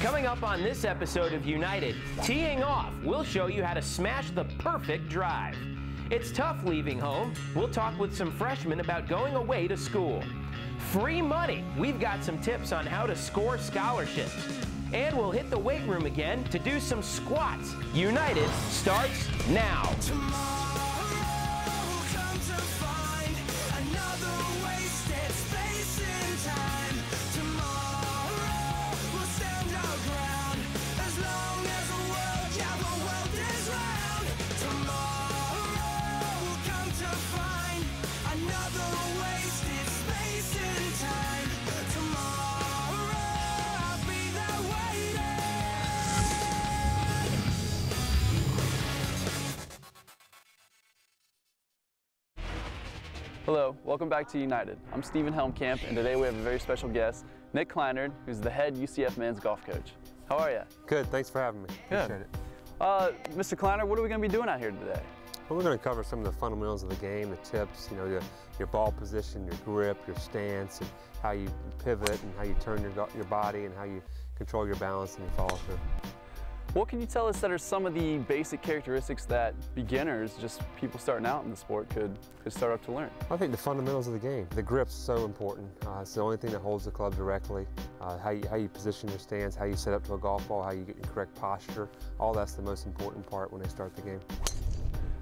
Coming up on this episode of United, teeing off, we'll show you how to smash the perfect drive. It's tough leaving home. We'll talk with some freshmen about going away to school. Free money. We've got some tips on how to score scholarships. And we'll hit the weight room again to do some squats. United starts now. Hello, welcome back to United. I'm Stephen Helmkamp, and today we have a very special guest, UKnighted, who's the head UCF men's golf coach. How are you? Good, thanks for having me. Appreciate it. Mr. Kneider, what are we going to be doing out here today? Well, we're going to cover some of the fundamentals of the game, the tips, you know, your ball position, your grip, your stance, and how you pivot, and how you turn your body, and how you control your balance and your follow through. What can you tell us that are some of the basic characteristics that beginners, just people starting out in the sport, could start up to learn? I think the fundamentals of the game. The grip's so important. It's the only thing that holds the club directly. How you position your stance, how you set up to a golf ball, how you get your correct posture. All that's the most important part when they start the game.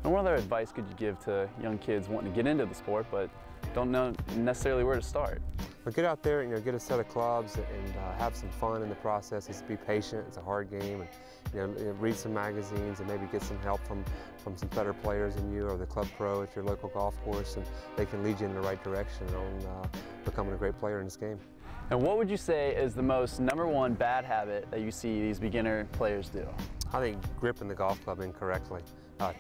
And what other advice could you give to young kids wanting to get into the sport but don't know necessarily where to start? But get out there and get a set of clubs and have some fun in the process. Just be patient. It's a hard game, and read some magazines and maybe get some help from some better players than you or the club pro at your local golf course, and they can lead you in the right direction on becoming a great player in this game. And what would you say is the most #1 bad habit that you see these beginner players do? I think gripping the golf club incorrectly.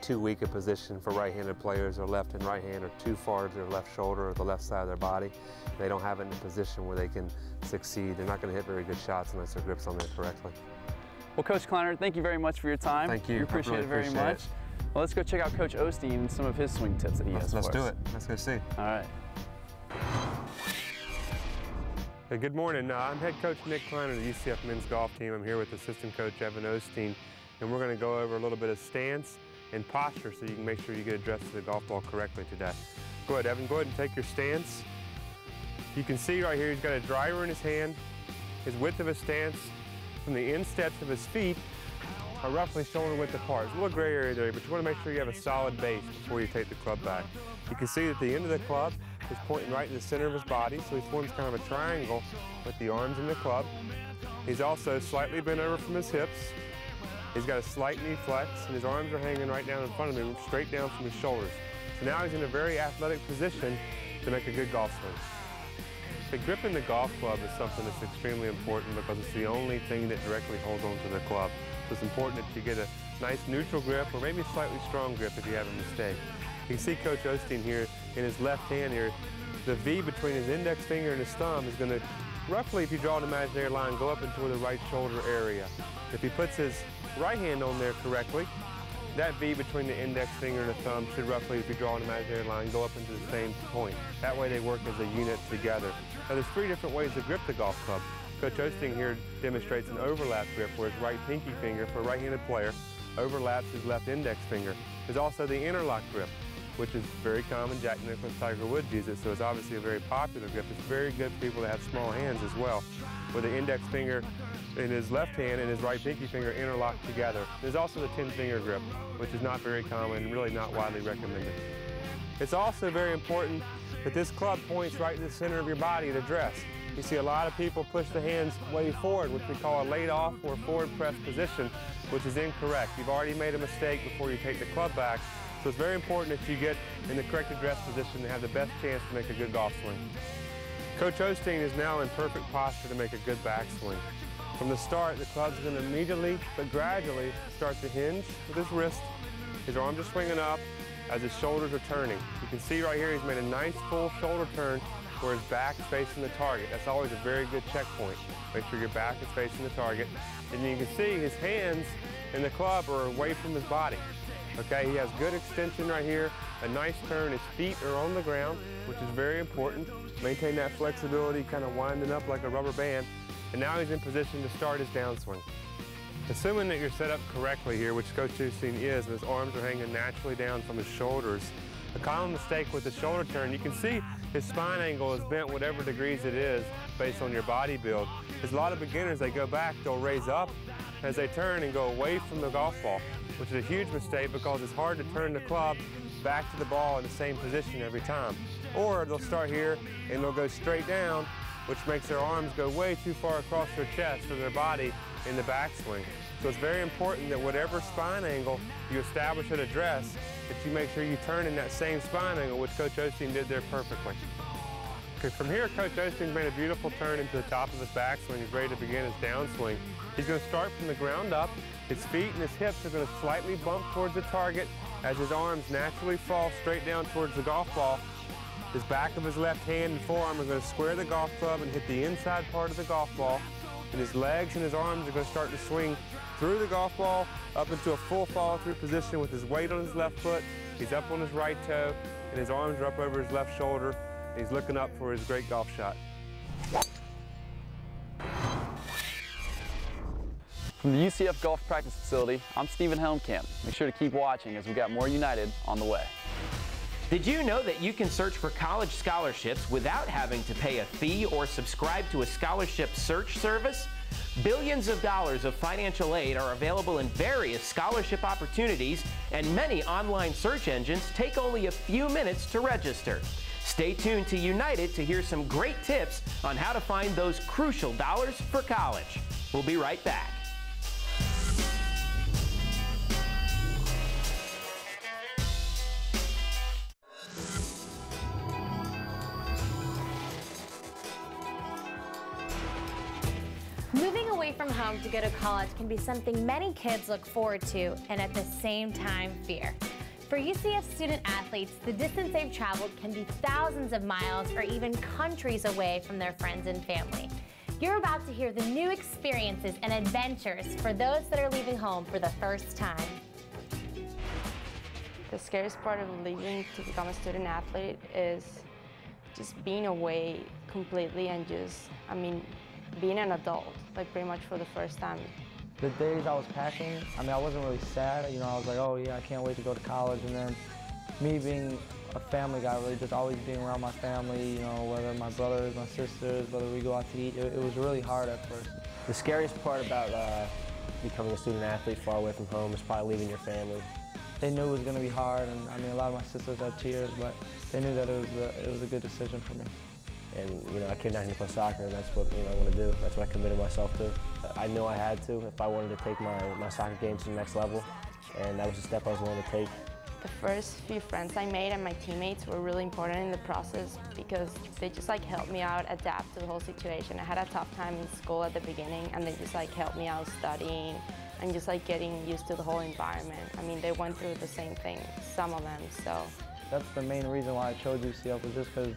Too weak a position for right-handed players, or left and right hand, or too far to their left shoulder or the left side of their body. They don't have it in a position where they can succeed. They're not going to hit very good shots unless their grip's on there correctly. Well, Coach Kneider, thank you very much for your time. Thank you. We appreciate it very much. Well, let's go check out Coach Osteen and some of his swing tips that he has for us. Let's do it. Let's go see. All right. Hey, good morning. I'm head coach Nick Kleiner of the UCF men's golf team. I'm here with assistant coach Evan Osteen, and we're going to go over a little bit of stance and posture so you can make sure you get addressed to the golf ball correctly today. Go ahead, Evan. Go ahead and take your stance. You can see right here he's got a driver in his hand. His width of his stance from the insteps of his feet are roughly shoulder width apart. There's a little gray area there, but you want to make sure you have a solid base before you take the club back. You can see that the end of the club is pointing right in the center of his body, so he forms kind of a triangle with the arms in the club. He's also slightly bent over from his hips. He's got a slight knee flex, and his arms are hanging right down in front of him, straight down from his shoulders. So now he's in a very athletic position to make a good golf swing. The grip in the golf club is something that's extremely important because it's the only thing that directly holds onto the club. So it's important that you get a nice neutral grip, or maybe a slightly strong grip if you have a mistake. You can see Coach Osteen here in his left hand here. The V between his index finger and his thumb is going to, roughly, if you draw an imaginary line, go up into the right shoulder area. If he puts his right hand on there correctly, that V between the index finger and the thumb should roughly, if you draw an imaginary line, go up into the same point. That way they work as a unit together. Now there's 3 different ways to grip the golf club. Coach Osteen here demonstrates an overlap grip where his right pinky finger, for a right-handed player, overlaps his left index finger. There's also the interlock grip, which is very common. Jack Nicklaus, Tiger Woods use it, so it's obviously a very popular grip. It's very good for people that have small hands as well, where the index finger in his left hand and his right pinky finger interlock together. There's also the 10-finger grip, which is not very common and really not widely recommended. It's also very important that this club points right in the center of your body at address. You see a lot of people push the hands way forward, which we call a laid off or forward press position, which is incorrect. You've already made a mistake before you take the club back, so it's very important that you get in the correct address position to have the best chance to make a good golf swing. Coach Osteen is now in perfect posture to make a good backswing. From the start, the club's going to immediately but gradually start to hinge with his wrist. His arms are swinging up as his shoulders are turning. You can see right here he's made a nice full shoulder turn where his back is facing the target. That's always a very good checkpoint. Make sure your back is facing the target. And you can see his hands in the club are away from his body. Okay, he has good extension right here, a nice turn. His feet are on the ground, which is very important. Maintain that flexibility, kind of winding up like a rubber band. and now he's in position to start his downswing. Assuming that you're set up correctly here, which Coach Justine is, and his arms are hanging naturally down from his shoulders, a common mistake with the shoulder turn, you can see his spine angle is bent whatever degrees it is based on your body build. There's a lot of beginners, they go back, they'll raise up as they turn and go away from the golf ball, which is a huge mistake because it's hard to turn the club back to the ball in the same position every time. Or they'll start here and they'll go straight down, which makes their arms go way too far across their chest or their body in the backswing. So it's very important that whatever spine angle you establish at address, that you make sure you turn in that same spine angle, which Coach Osteen did there perfectly. Okay, from here, Coach Osteen made a beautiful turn into the top of his backswing. He's ready to begin his downswing. He's going to start from the ground up. His feet and his hips are going to slightly bump towards the target as his arms naturally fall straight down towards the golf ball. His back of his left hand and forearm are going to square the golf club and hit the inside part of the golf ball. And his legs and his arms are going to start to swing through the golf ball up into a full follow-through position with his weight on his left foot. He's up on his right toe, and his arms are up over his left shoulder. And he's looking up for his great golf shot. From the UCF Golf Practice Facility, I'm Stephen Helmkamp. Make sure to keep watching as we got more United on the way. Did you know that you can search for college scholarships without having to pay a fee or subscribe to a scholarship search service? Billions of dollars of financial aid are available in various scholarship opportunities, and many online search engines take only a few minutes to register. Stay tuned to United to hear some great tips on how to find those crucial dollars for college. We'll be right back. Moving away from home to go to college can be something many kids look forward to and at the same time fear. For UCF student athletes, the distance they've traveled can be thousands of miles or even countries away from their friends and family. You're about to hear the new experiences and adventures for those that are leaving home for the first time. The scariest part of leaving to become a student athlete is just being away completely and being an adult, like pretty much for the first time. The days I was packing, I wasn't really sad. I was like, oh yeah, I can't wait to go to college. And then me being a family guy, really just always being around my family, whether my brothers, my sisters, whether we go out to eat, it was really hard at first. The scariest part about becoming a student athlete far away from home is probably leaving your family. They knew it was going to be hard, and a lot of my sisters had tears, but they knew that it was a good decision for me. And I came down here to play soccer, and that's what I want to do. That's what I committed myself to. I knew I had to if I wanted to take my soccer game to the next level, and that was the step I was willing to take. The first few friends I made and my teammates were really important in the process because they just helped me out adapt to the whole situation. I had a tough time in school at the beginning, and they just helped me out studying and just getting used to the whole environment. They went through the same thing, some of them, so. That's the main reason why I chose UCF, was just because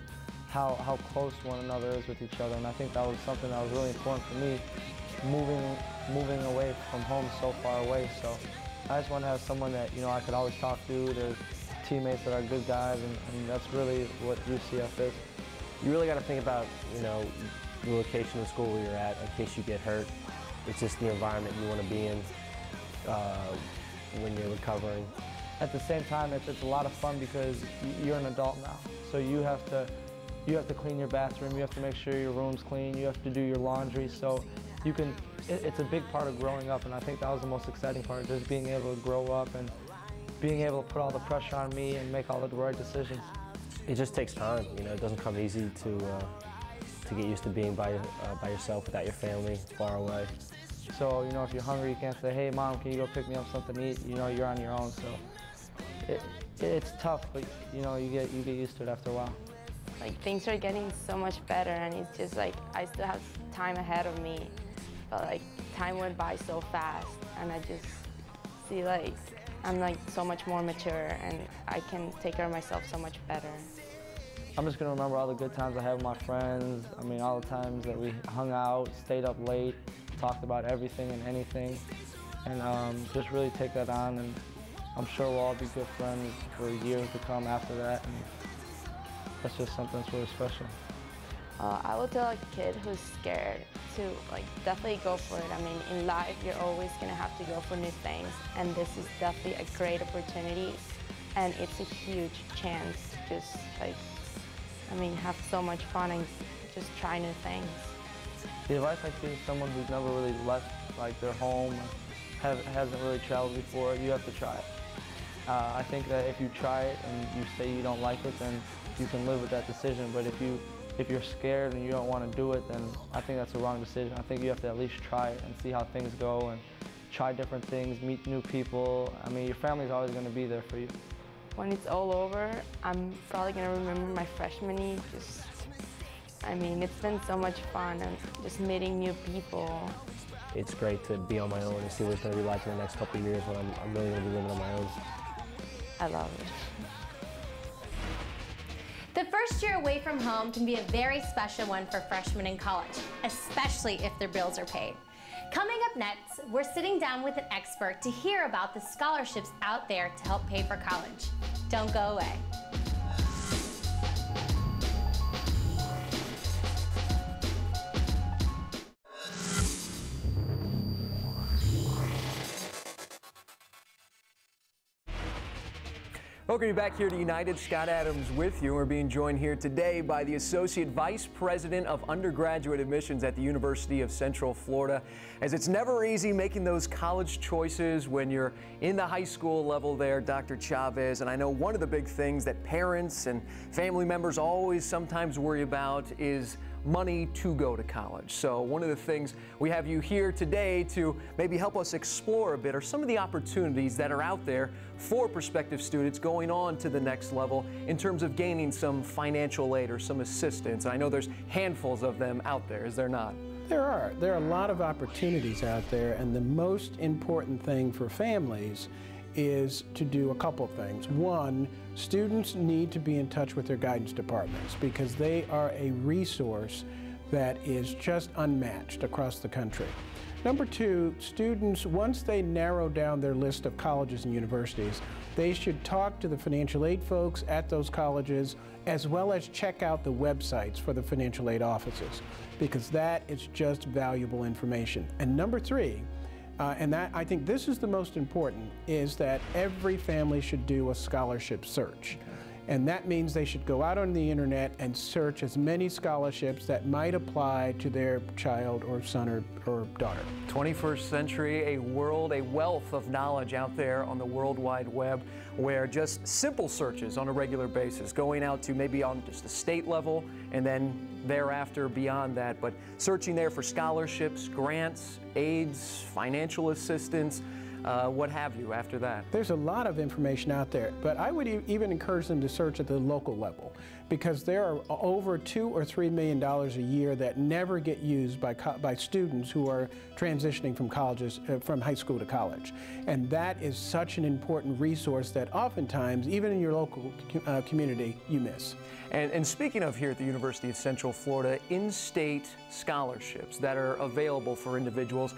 how close one another is with each other, and I think that was something that was really important for me, moving away from home so far away. So I just want to have someone that I could always talk to. There's teammates that are good guys, and that's really what UCF is. You really got to think about the location of the school where you're at in case you get hurt. It's just the environment you want to be in when you're recovering. At the same time, it's a lot of fun because you're an adult now, so you have to clean your bathroom, you have to make sure your room's clean, you have to do your laundry, so it's a big part of growing up, and I think that was the most exciting part, just being able to grow up and being able to put all the pressure on me and make all the right decisions. It just takes time, it doesn't come easy to get used to being by yourself without your family, far away. So, if you're hungry, you can't say, hey Mom, can you go pick me up something to eat? You're on your own, so it's tough, but you get used to it after a while. Things are getting so much better, and it's just I still have time ahead of me, but time went by so fast, and I just see I'm so much more mature, and I can take care of myself so much better. I'm just gonna remember all the good times I had with my friends. All the times that we hung out, stayed up late, talked about everything and anything, and just really take that on, and I'm sure we'll all be good friends for years to come after that. And that's just something that's really special. I would tell a kid who's scared to definitely go for it. I mean, in life, you're always gonna have to go for new things, and this is definitely a great opportunity, and it's a huge chance to just have so much fun and just try new things. The advice I give someone who's never really left their home, hasn't really traveled before, you have to try it. I think that if you try it and you say you don't like it, then you can live with that decision. But if you're scared and you don't want to do it, then I think that's the wrong decision. I think you have to at least try it and see how things go and try different things, meet new people. I mean, your family's always going to be there for you. When it's all over, I'm probably going to remember my freshman year. It's been so much fun and just meeting new people. It's great to be on my own and see what it's going to be like in the next couple of years when I'm really going to be living on my own. I love it. The first year away from home can be a very special one for freshmen in college, especially if their bills are paid. Coming up next, we're sitting down with an expert to hear about the scholarships out there to help pay for college. Don't go away. Welcome back here to United. Scott Adams with you. We're being joined here today by the Associate Vice President of Undergraduate Admissions at the University of Central Florida. As it's never easy making those college choices when you're in the high school level there, Dr. Chavez. And I know one of the big things that parents and family members always sometimes worry about is money to go to college. So one of the things we have you here today to maybe help us explore a bit are some of the opportunities that are out there for prospective students going on to the next level in terms of gaining some financial aid or some assistance. I know there's handfuls of them out there, is there not? There are a lot of opportunities out there, and the most important thing for families is to do a couple things. One, students need to be in touch with their guidance departments because they are a resource that is just unmatched across the country. Number two, students, once they narrow down their list of colleges and universities, they should talk to the financial aid folks at those colleges as well as check out the websites for the financial aid offices because that is just valuable information. And number three, and I think this is the most important, is that every family should do a scholarship search. And that means they should go out on the internet and search as many scholarships that might apply to their child or son or daughter. 21st century, a wealth of knowledge out there on the World Wide Web where just simple searches on a regular basis, going out to maybe on just the state level and then thereafter beyond that, but searching there for scholarships, grants, aids, financial assistance, what have you after that. There's a lot of information out there, but I would even encourage them to search at the local level because there are over $2 or $3 million a year that never get used by students who are transitioning from colleges, from high school to college. And that is such an important resource that oftentimes, even in your local community, you miss. And speaking of here at the University of Central Florida, in-state scholarships that are available for individuals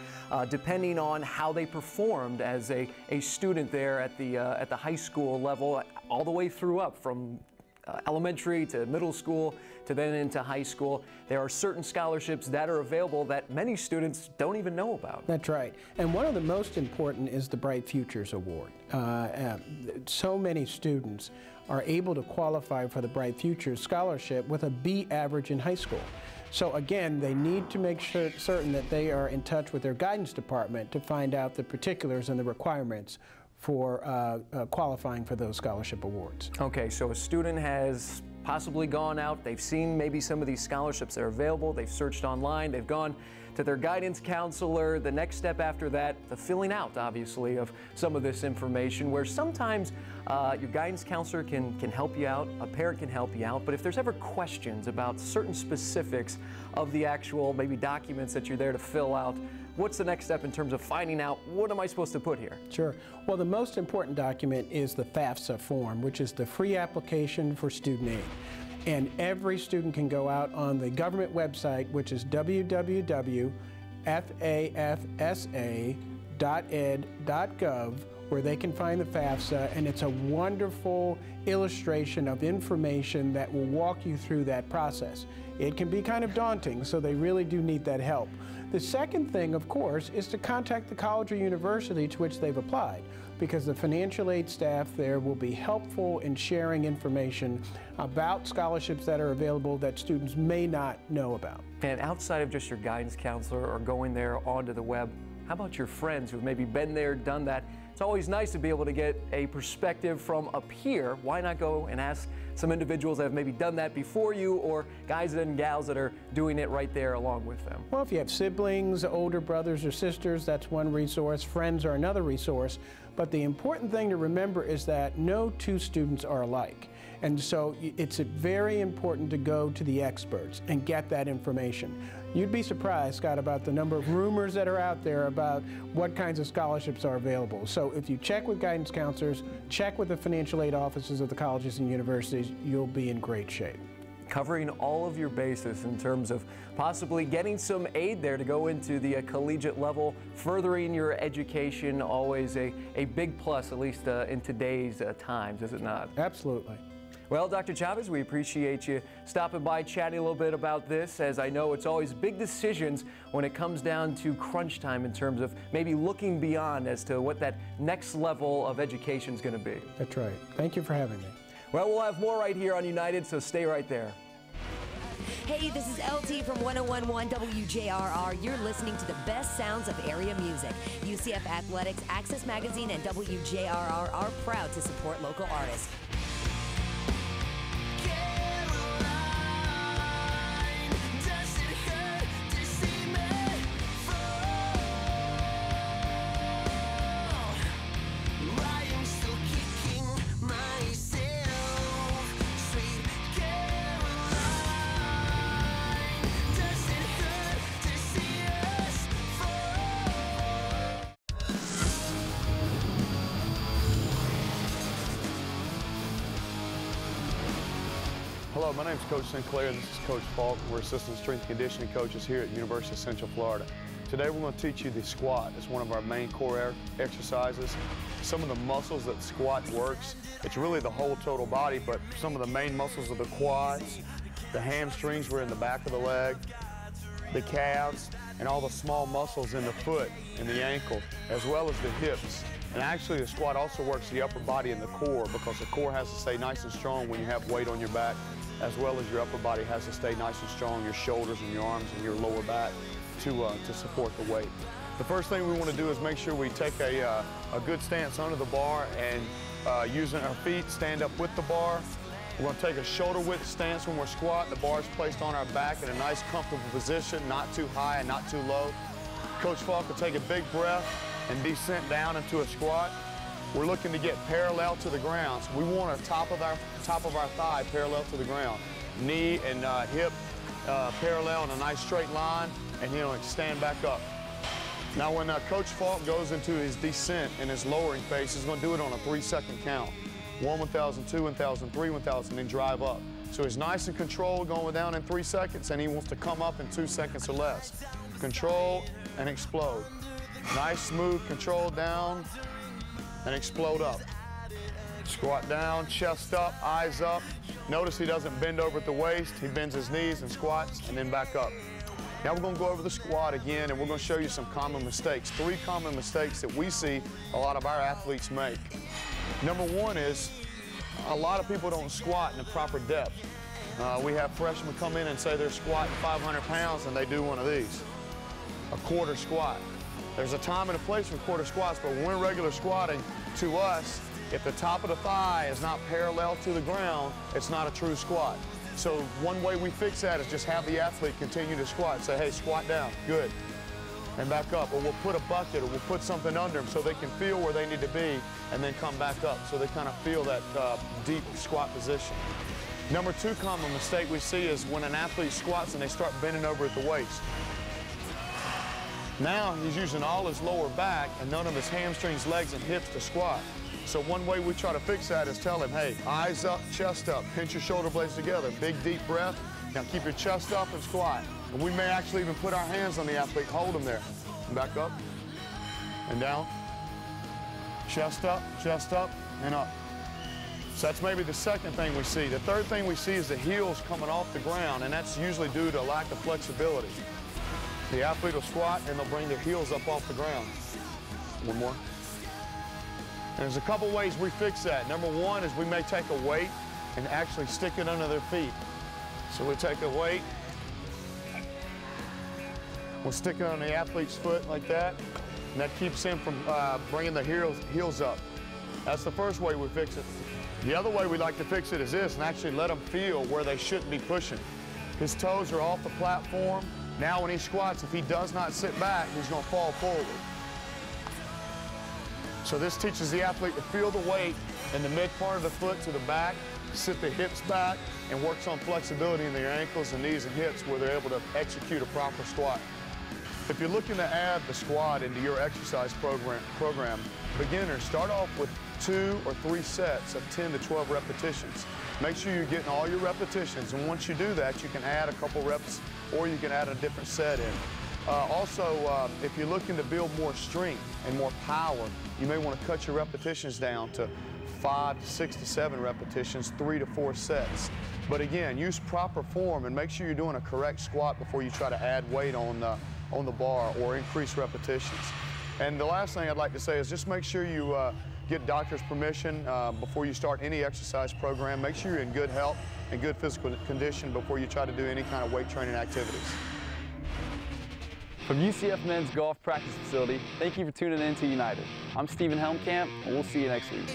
depending on how they performed as a student there at the high school level, all the way through up from elementary to middle school to then into high school. There are certain scholarships that are available that many students don't even know about. That's right. And one of the most important is the Bright Futures Award. So many students are able to qualify for the Bright Futures Scholarship with a B average in high school. So again, they need to make certain that they are in touch with their guidance department to find out the particulars and the requirements for qualifying for those scholarship awards. Okay, so a student has possibly gone out, they've seen maybe some of these scholarships that are available, they've searched online, they've gone to their guidance counselor. The next step after that, the filling out, obviously, of some of this information, where sometimes your guidance counselor can help you out, a parent can help you out, but if there's ever questions about certain specifics of the actual maybe documents that you're there to fill out, what's the next step in terms of finding out what am I supposed to put here? Sure. Well, the most important document is the FAFSA form, which is the free application for student aid. And every student can go out on the government website, which is www.fafsa.ed.gov, where they can find the FAFSA, and it's a wonderful illustration of information that will walk you through that process. It can be kind of daunting, so they really do need that help. The second thing, of course, is to contact the college or university to which they've applied, because the financial aid staff there will be helpful in sharing information about scholarships that are available that students may not know about. And outside of just your guidance counselor or going there onto the web, how about your friends who've maybe been there, done that? It's always nice to be able to get a perspective from up here. Why not go and ask some individuals that have maybe done that before you, or guys and gals that are doing it right there along with them? Well, if you have siblings, older brothers or sisters, that's one resource. Friends are another resource. But the important thing to remember is that no two students are alike. And so it's very important to go to the experts and get that information. You'd be surprised, Scott, about the number of rumors that are out there about what kinds of scholarships are available. So if you check with guidance counselors, check with the financial aid offices of the colleges and universities, you'll be in great shape. Covering all of your bases in terms of possibly getting some aid there to go into the collegiate level, furthering your education, always a big plus, at least in today's times, is it not? Absolutely. Well, Dr. Chavez, we appreciate you stopping by, chatting a little bit about this, as I know it's always big decisions when it comes down to crunch time in terms of maybe looking beyond as to what that next level of education is going to be. That's right. Thank you for having me. Well, we'll have more right here on United, so stay right there. Hey, this is LT from 101.1 WJRR. You're listening to the best sounds of area music. UCF Athletics, Access Magazine, and WJRR are proud to support local artists. Hello, my name is Coach Sinclair. This is Coach Falk. We're assistant strength and conditioning coaches here at University of Central Florida. Today we're going to teach you the squat. It's one of our main core exercises. Some of the muscles that squat works, it's really the whole total body, but some of the main muscles are the quads, the hamstrings were in the back of the leg, the calves, and all the small muscles in the foot and the ankle, as well as the hips. And actually the squat also works the upper body and the core, because the core has to stay nice and strong when you have weight on your back, as well as your upper body has to stay nice and strong, your shoulders and your arms and your lower back to support the weight. The first thing we want to do is make sure we take a good stance under the bar, and using our feet stand up with the bar. We're going to take a shoulder width stance when we're squatting. The bar is placed on our back in a nice comfortable position, not too high and not too low. Coach Falk will take a big breath and descent down into a squat. We're looking to get parallel to the ground. So we want our top of our thigh parallel to the ground. Knee and hip parallel in a nice straight line, and stand back up. Now when Coach Falk goes into his descent in his lowering phase, he's going to do it on a 3-second count. 1, 1,000, 2, 1,000, 3, 1,000, then drive up. So he's nice and controlled going down in 3 seconds, and he wants to come up in 2 seconds or less. Control and explode. Nice, smooth, control down and explode up. Squat down, chest up, eyes up. Notice he doesn't bend over at the waist. He bends his knees and squats and then back up. Now we're going to go over the squat again, and we're going to show you some common mistakes. 3 common mistakes that we see a lot of our athletes make. Number 1 is a lot of people don't squat in the proper depth. We have freshmen come in and say they're squatting 500 pounds and they do one of these, a quarter squat. There's a time and a place for quarter squats, but when we're regular squatting, to us, if the top of the thigh is not parallel to the ground, it's not a true squat. So one way we fix that is just have the athlete continue to squat. Say, hey, squat down, good, and back up. Or we'll put a bucket or we'll put something under them so they can feel where they need to be and then come back up so they kind of feel that deep squat position. Number 2 common mistake we see is when an athlete squats and they start bending over at the waist. Now he's using all his lower back and none of his hamstrings, legs, and hips to squat. So one way we try to fix that is tell him, hey, eyes up, chest up, pinch your shoulder blades together, big deep breath. Now keep your chest up and squat. And we may actually even put our hands on the athlete, hold them there. And back up and down. chest up, and up. So that's maybe the second thing we see. The third thing we see is the heels coming off the ground, and that's usually due to lack of flexibility. The athlete will squat and they'll bring their heels up off the ground. One more. And there's a couple ways we fix that. Number one is we may take a weight and actually stick it under their feet. So we take a weight, we'll stick it on the athlete's foot like that, and that keeps him from bringing the heels up. That's the first way we fix it. The other way we like to fix it is this, and actually let them feel where they shouldn't be pushing. His toes are off the platform. Now when he squats, if he does not sit back, he's going to fall forward. So this teaches the athlete to feel the weight in the mid part of the foot to the back, sit the hips back, and works on flexibility in their ankles and knees and hips where they're able to execute a proper squat. If you're looking to add the squat into your exercise program, beginners, start off with 2 or 3 sets of 10 to 12 repetitions. Make sure you're getting all your repetitions, and once you do that, you can add a couple reps or you can add a different set in. Also, if you're looking to build more strength and more power, you may want to cut your repetitions down to 5 to 6 to 7 repetitions, 3 to 4 sets. But again, use proper form and make sure you're doing a correct squat before you try to add weight on the bar or increase repetitions. And the last thing I'd like to say is just make sure you get doctor's permission before you start any exercise program. Make sure you're in good health and good physical condition before you try to do any kind of weight training activities. From UCF Men's Golf Practice Facility, thank you for tuning in to United. I'm Stephen Helmkamp, and we'll see you next week.